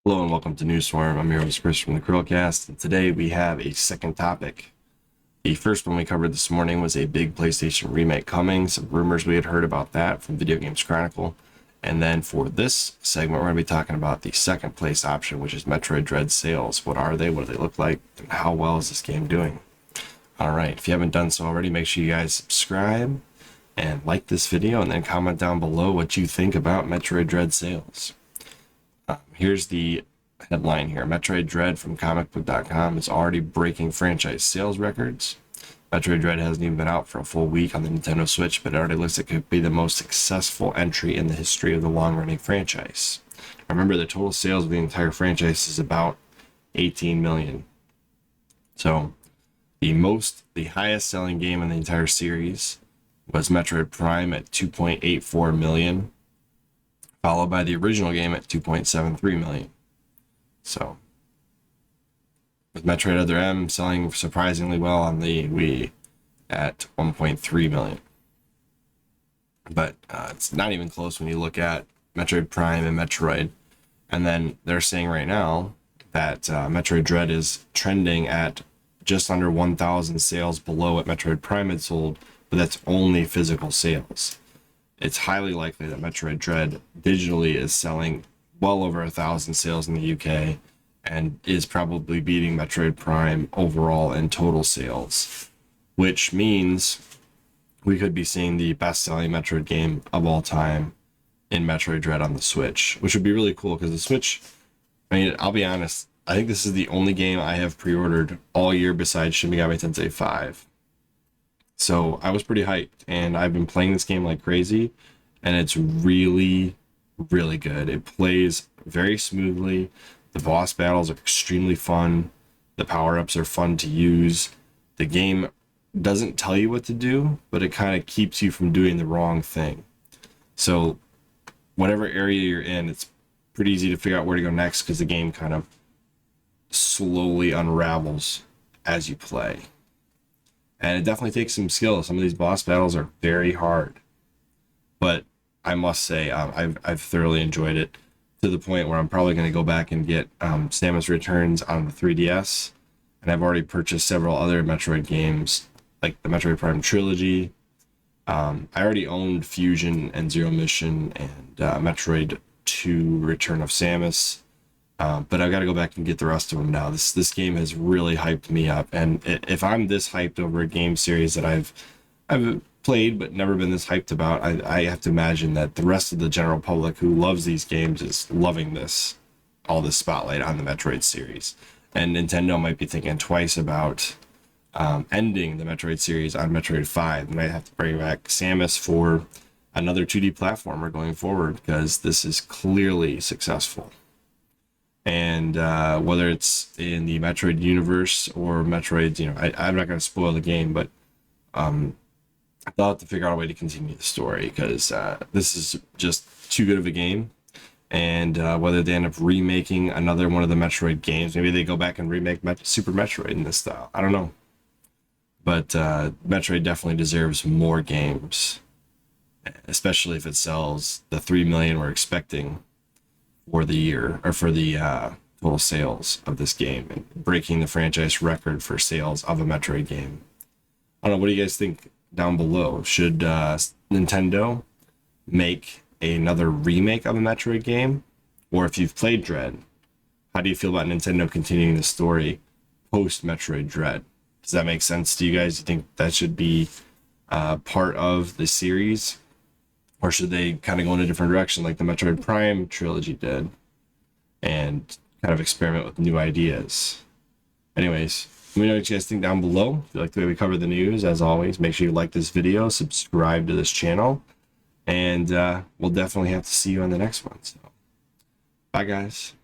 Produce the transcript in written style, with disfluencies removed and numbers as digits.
Hello and welcome to News Swarm. I'm your host Chris from the CHRILLCAST, and today we have a second topic. The first one we covered this morning was a big PlayStation remake coming, some rumors we had heard about that from Video Games Chronicle. And then for this segment, we're going to be talking about the second place option, which is Metroid Dread Sales. What are they? What do they look like? And how well is this game doing? Alright, if you haven't done so already, make sure you guys subscribe and like this video, and then comment down below what you think about Metroid Dread Sales. Here's the headline here. Metroid Dread from comicbook.com is already breaking franchise sales records. Metroid Dread hasn't even been out for a full week on the Nintendo Switch, but it already looks like it could be the most successful entry in the history of the long-running franchise. Remember, the total sales of the entire franchise is about 18 million. So, the highest selling game in the entire series was Metroid Prime at 2.84 million. Followed by the original game at 2.73 million. So, with Metroid Other M selling surprisingly well on the Wii at 1.3 million. But it's not even close when you look at Metroid Prime and Metroid. And then they're saying right now that Metroid Dread is trending at just under 1,000 sales below what Metroid Prime had sold, but that's only physical sales. It's highly likely that Metroid Dread digitally is selling well over 1,000 sales in the UK and is probably beating Metroid Prime overall in total sales, which means we could be seeing the best-selling Metroid game of all time in Metroid Dread on the Switch, which would be really cool because the Switch, I mean, I'll be honest, I think this is the only game I have pre-ordered all year besides Shin Megami Tensei 5. So I was pretty hyped, and I've been playing this game like crazy, and it's really, really good. It plays very smoothly. The boss battles are extremely fun. The power-ups are fun to use. The game doesn't tell you what to do, but it kind of keeps you from doing the wrong thing. So whatever area you're in, it's pretty easy to figure out where to go next because the game kind of slowly unravels as you play. And it definitely takes some skill. Some of these boss battles are very hard. But I must say, I've thoroughly enjoyed it to the point where I'm probably going to go back and get Samus Returns on the 3DS. And I've already purchased several other Metroid games, like the Metroid Prime Trilogy. I already owned Fusion and Zero Mission and Metroid 2 Return of Samus. But I've got to go back and get the rest of them now. This game has really hyped me up, and if I'm this hyped over a game series that I've played but never been this hyped about, I have to imagine that the rest of the general public who loves these games is loving all this spotlight on the Metroid series. And Nintendo might be thinking twice about ending the Metroid series on Metroid 5. They might have to bring back Samus for another 2D platformer going forward because this is clearly successful. And whether it's in the Metroid universe or Metroid, I'm not going to spoil the game, but they'll have to figure out a way to continue the story because this is just too good of a game. And whether they end up remaking another one of the Metroid games, maybe they go back and remake Super Metroid in this style. I don't know. But Metroid definitely deserves more games, especially if it sells the 3 million we're expecting for the year, or for the total sales of this game, and breaking the franchise record for sales of a Metroid game. I don't know, what do you guys think down below? Should Nintendo make another remake of a Metroid game? Or if you've played Dread, how do you feel about Nintendo continuing the story post Metroid Dread? Does that make sense to you guys? Do you think that should be part of the series? Or should they kind of go in a different direction like the Metroid Prime trilogy did and kind of experiment with new ideas? Anyways, let me know what you guys think down below. If you like the way we cover the news, as always, make sure you like this video, subscribe to this channel, and we'll definitely have to see you on the next one. So, bye guys.